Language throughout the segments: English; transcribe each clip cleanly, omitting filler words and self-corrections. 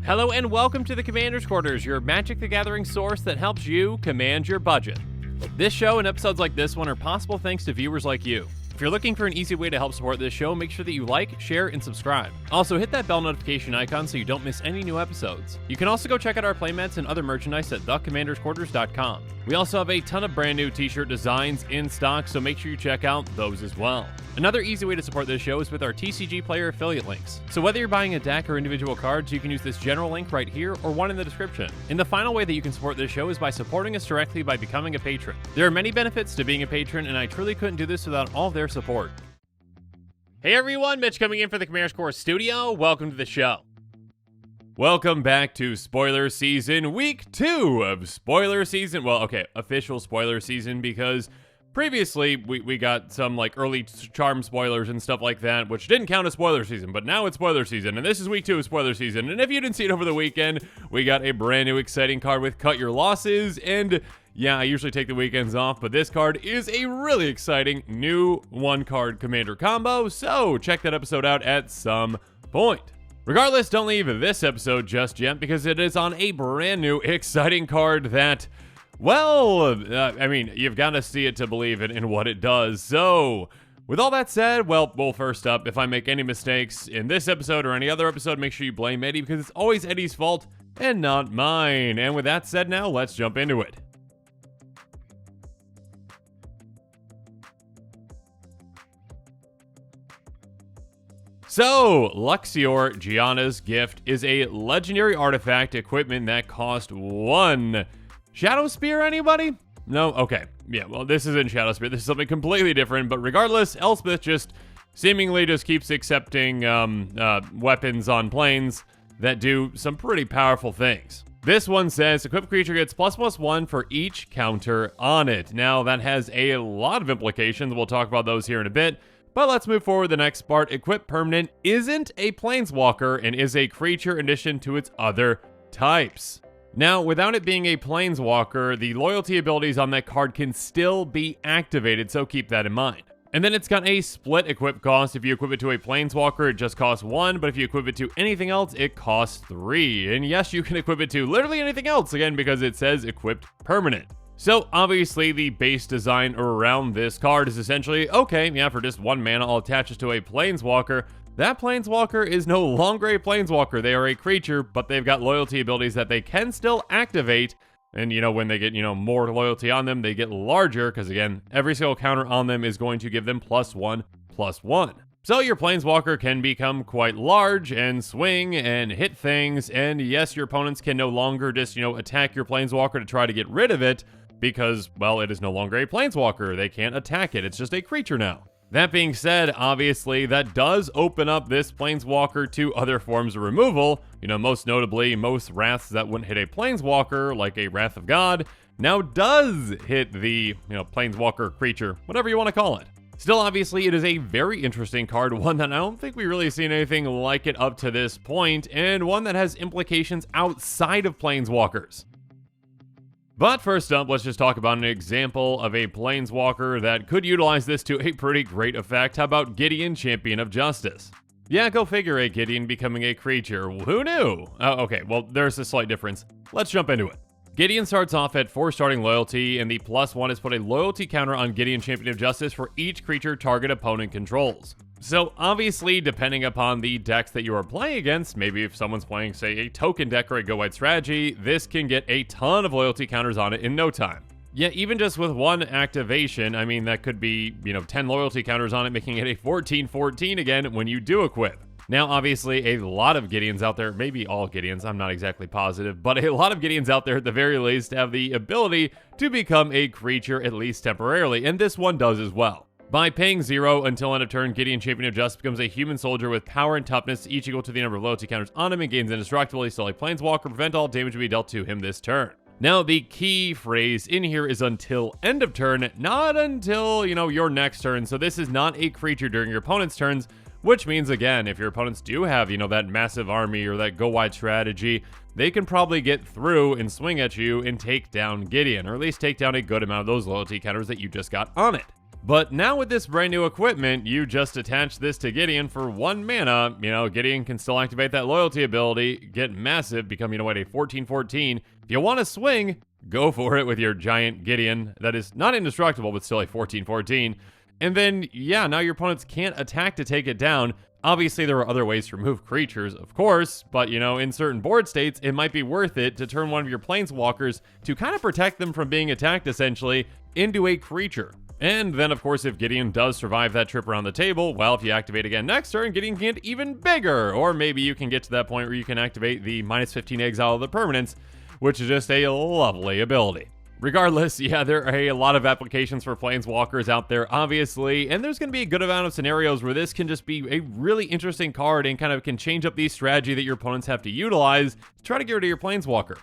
Hello and welcome to the Commander's Quarters, your Magic the Gathering source that helps you command your budget. This show and episodes like this one are possible thanks to viewers like you. If you're looking for an easy way to help support this show, make sure that you like, share, and subscribe. Also, hit that bell notification icon so you don't miss any new episodes. You can also go check out our playmats and other merchandise at thecommandersquarters.com. We also have a ton of brand new t-shirt designs in stock, so make sure you check out those as well. Another easy way to support this show is with our TCG Player affiliate links. So whether you're buying a deck or individual cards, you can use this general link right here or one in the description. And the final way that you can support this show is by supporting us directly by becoming a patron. There are many benefits to being a patron, and I truly couldn't do this without all of their support. Hey everyone, Mitch coming in for the Commander's Quarters studio. Welcome to the show. Welcome back to spoiler season, week 2 of spoiler season. Well, okay, official spoiler season, because previously, we got some like early charm spoilers and stuff like that, which didn't count as spoiler season, but now it's spoiler season, and this is week 2 of spoiler season. And if you didn't see it over the weekend, we got a brand new exciting card with Cut Your Losses, and yeah, I usually take the weekends off, but this card is a really exciting new 1-card commander combo, so check that episode out at some point. Regardless, don't leave this episode just yet, because it is on a brand new exciting card that, well, I mean, you've got to see it to believe it in what it does. So, with all that said, well, first up, if I make any mistakes in this episode or any other episode, make sure you blame Eddie, because it's always Eddie's fault and not mine. And with that said now, let's jump into it. So, Luxior, Giada's Gift, is a legendary artifact equipment that cost 1 Shadow Spear, anybody? No? Okay. Yeah, well, this isn't Shadow Spear. This is something completely different, but regardless, Elspeth just seemingly just keeps accepting weapons on planes that do some pretty powerful things. This one says, equipped creature gets ++1 for each counter on it. Now, that has a lot of implications. We'll talk about those here in a bit. But let's move forward to the next part. Equipped permanent isn't a Planeswalker and is a creature in addition to its other types. Now, without it being a Planeswalker, the loyalty abilities on that card can still be activated, so keep that in mind. And then it's got a split equip cost. If you equip it to a Planeswalker, it just costs 1, but if you equip it to anything else, it costs 3. And yes, you can equip it to literally anything else, again, because it says equipped permanent. So, obviously, the base design around this card is essentially, okay, yeah, for just 1 mana, I'll attach it to a Planeswalker. That Planeswalker is no longer a Planeswalker. They are a creature, but they've got loyalty abilities that they can still activate. And, when they get, more loyalty on them, they get larger, because, again, every single counter on them is going to give them +1/+1. So your Planeswalker can become quite large and swing and hit things, and yes, your opponents can no longer just, attack your Planeswalker to try to get rid of it, because, well, it is no longer a Planeswalker. They can't attack it. It's just a creature now. That being said, obviously, that does open up this Planeswalker to other forms of removal. Most notably, most Wraths that wouldn't hit a Planeswalker, like a Wrath of God, now does hit the, Planeswalker creature, whatever you want to call it. Still, obviously, it is a very interesting card, one that I don't think we've really seen anything like it up to this point, and one that has implications outside of Planeswalkers. But first up, let's just talk about an example of a Planeswalker that could utilize this to a pretty great effect. How about Gideon, Champion of Justice? Yeah, go figure, a Gideon becoming a creature. Who knew? Okay, well, there's a slight difference. Let's jump into it. Gideon starts off at 4 starting loyalty, and the +1 is put a loyalty counter on Gideon, Champion of Justice for each creature target opponent controls. So obviously, depending upon the decks that you are playing against, maybe if someone's playing, say, a token deck or a go-wide strategy, this can get a ton of loyalty counters on it in no time. Yeah, even just with 1 activation, I mean, that could be, 10 loyalty counters on it, making it a 14/14 again when you do equip. Now, obviously, a lot of Gideons out there, maybe all Gideons, I'm not exactly positive, but a lot of Gideons out there at the very least have the ability to become a creature, at least temporarily, and this one does as well. By paying 0 until end of turn, Gideon, Champion of Justice becomes a human soldier with power and toughness, each equal to the number of loyalty counters on him, and gains indestructibility, so like Planeswalker, prevent all damage to be dealt to him this turn. Now, the key phrase in here is until end of turn, not until, your next turn, so this is not a creature during your opponent's turns, which means, again, if your opponents do have, that massive army or that go-wide strategy, they can probably get through and swing at you and take down Gideon, or at least take down a good amount of those loyalty counters that you just got on it. But now with this brand new equipment, you just attach this to Gideon for 1 mana. Gideon can still activate that loyalty ability, get massive, become, a 14/14. If you want to swing, go for it with your giant Gideon that is not indestructible, but still a 14/14. And then, now your opponents can't attack to take it down. Obviously, there are other ways to remove creatures, of course, but, in certain board states, it might be worth it to turn one of your Planeswalkers to kind of protect them from being attacked, essentially, into a creature. And then, of course, if Gideon does survive that trip around the table, well, if you activate again next turn, Gideon can get even bigger. Or maybe you can get to that point where you can activate the -15 exile of the permanents, which is just a lovely ability. Regardless, there are a lot of applications for Planeswalkers out there, obviously, and there's going to be a good amount of scenarios where this can just be a really interesting card and kind of can change up the strategy that your opponents have to utilize to try to get rid of your Planeswalker.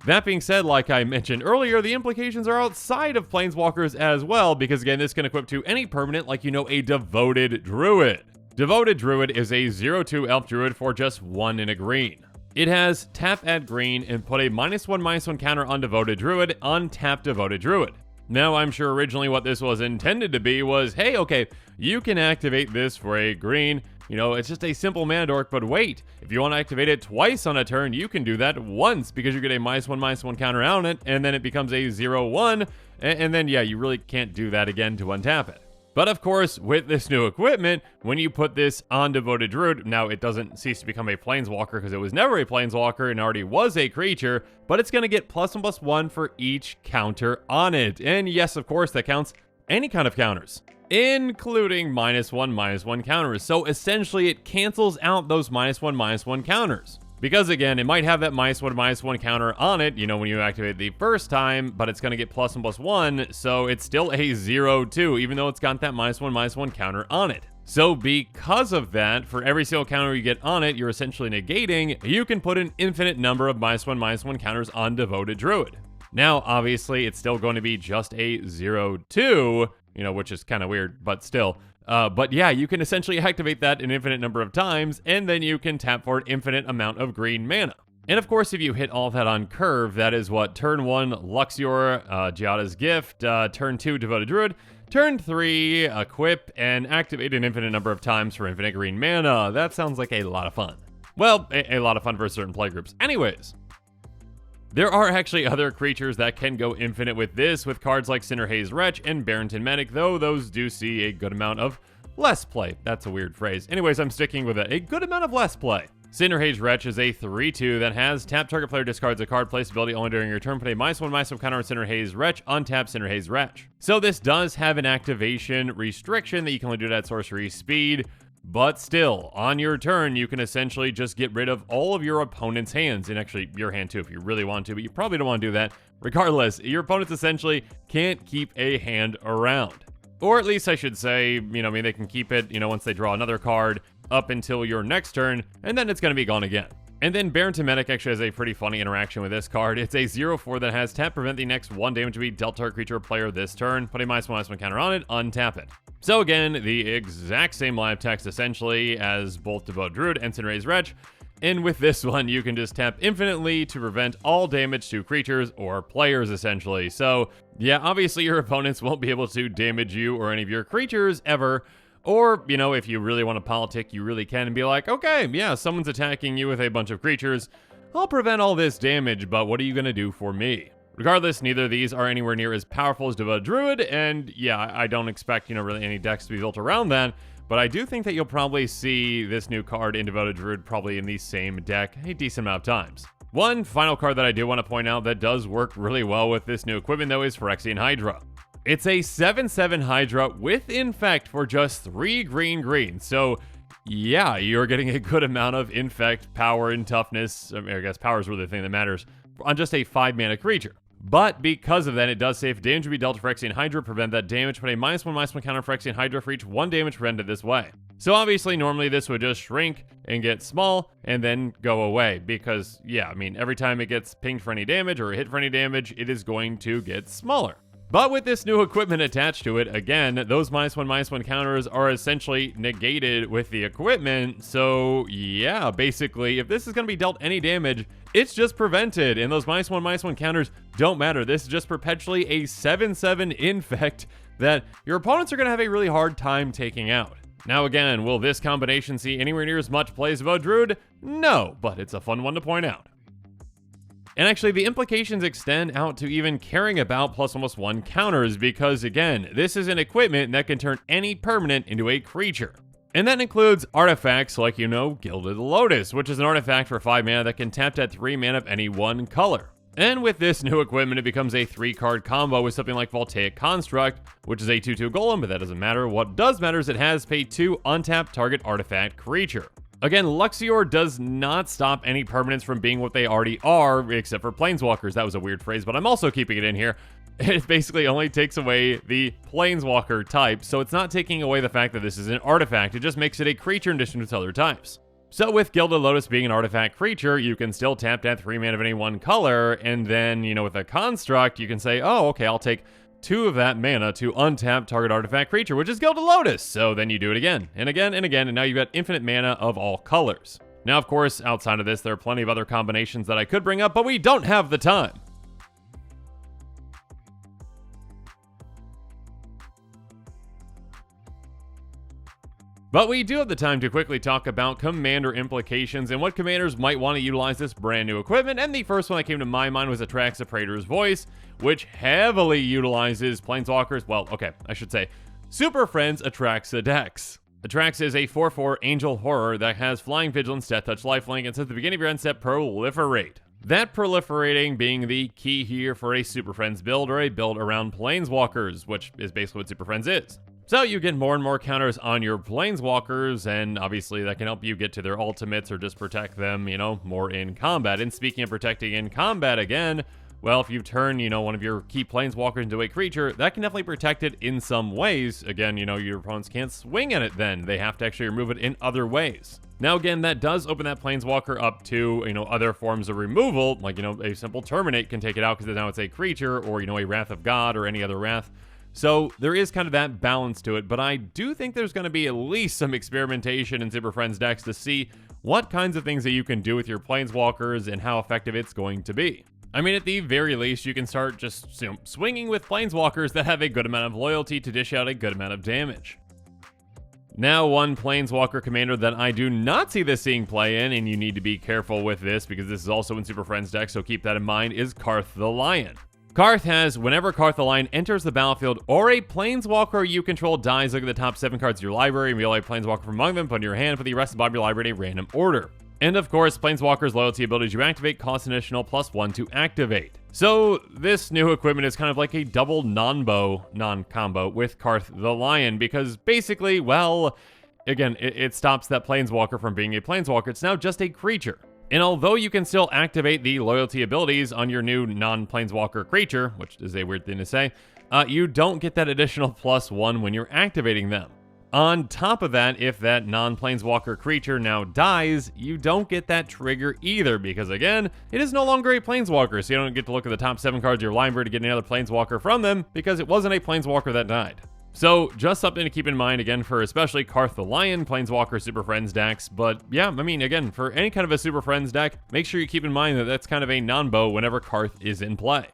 That being said, like I mentioned earlier, the implications are outside of Planeswalkers as well, because again, this can equip to any permanent like a Devoted Druid. Devoted Druid is a 0/2 Elf Druid for just 1 in a green. It has tap at green and put a -1/-1 counter on Devoted Druid, untap Devoted Druid. Now, I'm sure originally what this was intended to be was, hey, okay, you can activate this for a green. It's just a simple mana dork, but wait, if you want to activate it twice on a turn, you can do that once because you get a -1/-1 counter on it, and then it becomes a 0/1, and then, you really can't do that again to untap it. But of course, with this new equipment, when you put this on Devoted Druid, now it doesn't cease to become a Planeswalker because it was never a Planeswalker and already was a creature, but it's going to get +1/+1 for each counter on it. And yes, of course, that counts any kind of counters, including -1/-1 counters. So essentially, it cancels out those -1/-1 counters. Because again, it might have that -1/-1 counter on it, when you activate it the first time, but it's going to get +1/+1, so it's still a 0/2, even though it's got that -1/-1 counter on it. So because of that, for every single counter you get on it, you're essentially negating, you can put an infinite number of -1/-1 counters on Devoted Druid. Now, obviously, it's still going to be just a 0/2, which is kind of weird, but still. But you can essentially activate that an infinite number of times, and then you can tap for an infinite amount of green mana. And of course, if you hit all that on curve, that is what turn 1, Luxior, Giada's Gift, turn 2, Devoted Druid, turn 3, equip, and activate an infinite number of times for infinite green mana. That sounds like a lot of fun. Well, a lot of fun for certain playgroups. Anyways, there are actually other creatures that can go infinite with this, with cards like Cinderhaze Wretch and Barrington Medic, though those do see a good amount of less play. That's a weird phrase. Anyways, I'm sticking with it. A good amount of less play. Cinderhaze Wretch is a 3/2 that has tap target player discards a card, place ability only during your turn, put a -1/-1 counter on Cinderhaze Wretch, untap Cinderhaze Wretch. So this does have an activation restriction that you can only do it at sorcery speed, but still, on your turn, you can essentially just get rid of all of your opponent's hands, and actually your hand too if you really want to, but you probably don't want to do that. Regardless, your opponents essentially can't keep a hand around. Or at least I should say, they can keep it, once they draw another card up until your next turn, and then it's going to be gone again. And then Barrington Medic actually has a pretty funny interaction with this card. It's a 0/4 that has tap prevent the next 1 damage to be dealt to a creature or player this turn, put a -1/-1 counter on it, untap it. So again, the exact same live text essentially as both Devoted Druid and Cinderhaze Wretch, and with this one, you can just tap infinitely to prevent all damage to creatures or players essentially. So obviously your opponents won't be able to damage you or any of your creatures ever. Or, if you really want to politic, you really can and be like, okay, someone's attacking you with a bunch of creatures. I'll prevent all this damage, but what are you going to do for me? Regardless, neither of these are anywhere near as powerful as Devoted Druid, and I don't expect, really any decks to be built around that, but I do think that you'll probably see this new card in Devoted Druid probably in the same deck a decent amount of times. One final card that I do want to point out that does work really well with this new equipment, though, is Phyrexian Hydra. It's a 7/7 Hydra with Infect for just 3 green. So, you're getting a good amount of Infect, power, and toughness. I guess power is really the thing that matters on just a 5-mana creature. But because of that, it does say if damage to be dealt to Phyrexian Hydra, prevent that damage, put a -1/-1 counter on Phyrexian Hydra for each 1 damage prevented this way. So obviously, normally this would just shrink and get small and then go away because, every time it gets pinged for any damage or hit for any damage, it is going to get smaller. But with this new equipment attached to it, again, those -1/-1 counters are essentially negated with the equipment. So yeah, basically, if this is going to be dealt any damage, it's just prevented. And those -1/-1 counters don't matter. This is just perpetually a 7/7 infect that your opponents are going to have a really hard time taking out. Now again, will this combination see anywhere near as much play as Devoted Druid? No, but it's a fun one to point out. And actually, the implications extend out to even caring about +1/+1 counters, because again, this is an equipment that can turn any permanent into a creature. And that includes artifacts like, Gilded Lotus, which is an artifact for 5 mana that can tap at 3 mana of any one color. And with this new equipment, it becomes a 3-card combo with something like Voltaic Construct, which is a 2/2 golem, but that doesn't matter. What does matter is it has pay 2 untapped target artifact creature. Again, Luxior does not stop any permanents from being what they already are, except for Planeswalkers. That was a weird phrase, but I'm also keeping it in here. It basically only takes away the Planeswalker type, so it's not taking away the fact that this is an artifact. It just makes it a creature in addition to its other types. So with Gilded Lotus being an artifact creature, you can still tap that 3 mana of any one color, and then, with a construct, you can say, oh, okay, I'll take 2 of that mana to untap target artifact creature, which is Gilded Lotus. So then you do it again, and again, and again, and now you've got infinite mana of all colors. Now, of course, outside of this, there are plenty of other combinations that I could bring up, but we don't have the time. But we do have the time to quickly talk about commander implications and what commanders might want to utilize this brand new equipment. And the first one that came to my mind was Atraxa Praetor's Voice, which heavily utilizes Planeswalkers. Well, okay, I should say Super Friends Atraxa decks. Atraxa is a 4/4 Angel Horror that has Flying Vigilance, Death Touch, Lifelink, and since the beginning of your end step, Proliferate. That proliferating being the key here for a Super Friends build or a build around Planeswalkers, which is basically what Super Friends is. So you get more and more counters on your Planeswalkers, and obviously that can help you get to their ultimates or just protect them, more in combat. And speaking of protecting in combat again, well, if you turn, one of your key Planeswalkers into a creature, that can definitely protect it in some ways. Again, your opponents can't swing at it then. They have to actually remove it in other ways. Now, again, that does open that Planeswalker up to, other forms of removal, like, a simple Terminate can take it out because now it's a creature, or, a Wrath of God or any other Wrath. So there is kind of that balance to it, but I do think there's going to be at least some experimentation in Super Friends decks to see what kinds of things that you can do with your Planeswalkers and how effective it's going to be. I mean, at the very least, you can start just swinging with Planeswalkers that have a good amount of loyalty to dish out a good amount of damage. Now, one Planeswalker commander that I do not see this seeing play in, and you need to be careful with this because this is also in Super Friends decks, so keep that in mind, is Karth the Lion. Karth has, whenever Karth the Lion enters the battlefield or a Planeswalker you control dies, look at the top 7 cards of your library, reveal a Planeswalker from among them, put in your hand, put the rest of the bottom of your library in a random order. And of course, Planeswalker's loyalty abilities you activate cost an additional +1 to activate. So this new equipment is kind of like a double non-combo with Karth the Lion, because basically, well, again, it stops that Planeswalker from being a Planeswalker. It's now just a creature. And although you can still activate the loyalty abilities on your new non-Planeswalker creature, which is a weird thing to say, you don't get that additional +1 when you're activating them. On top of that, if that non-Planeswalker creature now dies, you don't get that trigger either, because again, it is no longer a Planeswalker, so you don't get to look at the top 7 cards of your library to get another Planeswalker from them, because it wasn't a Planeswalker that died. So, just something to keep in mind, again, for especially Karth the Lion, Planeswalker Super Friends decks. But yeah, I mean, again, for any kind of a Super Friends deck, make sure you keep in mind that that's kind of a non-bow whenever Karth is in play.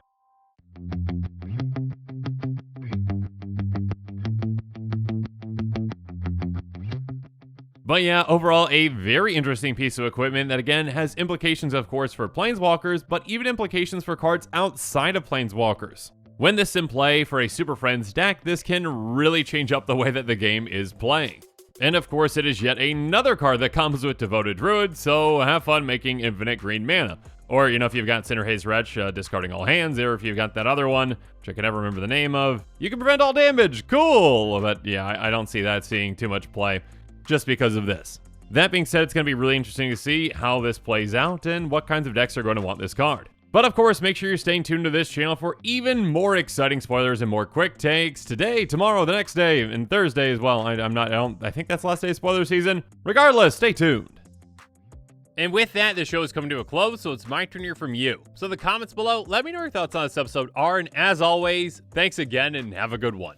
But yeah, overall, a very interesting piece of equipment that, again, has implications, of course, for Planeswalkers, but even implications for cards outside of Planeswalkers. When this is in play for a Super Friends deck, this can really change up the way that the game is playing. And of course, it is yet another card that comes with Devoted Druid, so have fun making infinite green mana. Or, if you've got Cinderhaze Wretch, discarding all hands, or if you've got that other one, which I can never remember the name of, you can prevent all damage, cool! But yeah, I don't see that seeing too much play, just because of this. That being said, it's going to be really interesting to see how this plays out and what kinds of decks are going to want this card. But of course, make sure you're staying tuned to this channel for even more exciting spoilers and more quick takes today, tomorrow, the next day, and Thursday as well. I think that's the last day of spoiler season. Regardless, stay tuned. And with that, the show is coming to a close, so it's my turn to hear from you. So in the comments below, let me know your thoughts on this episode are, and as always, thanks again and have a good one.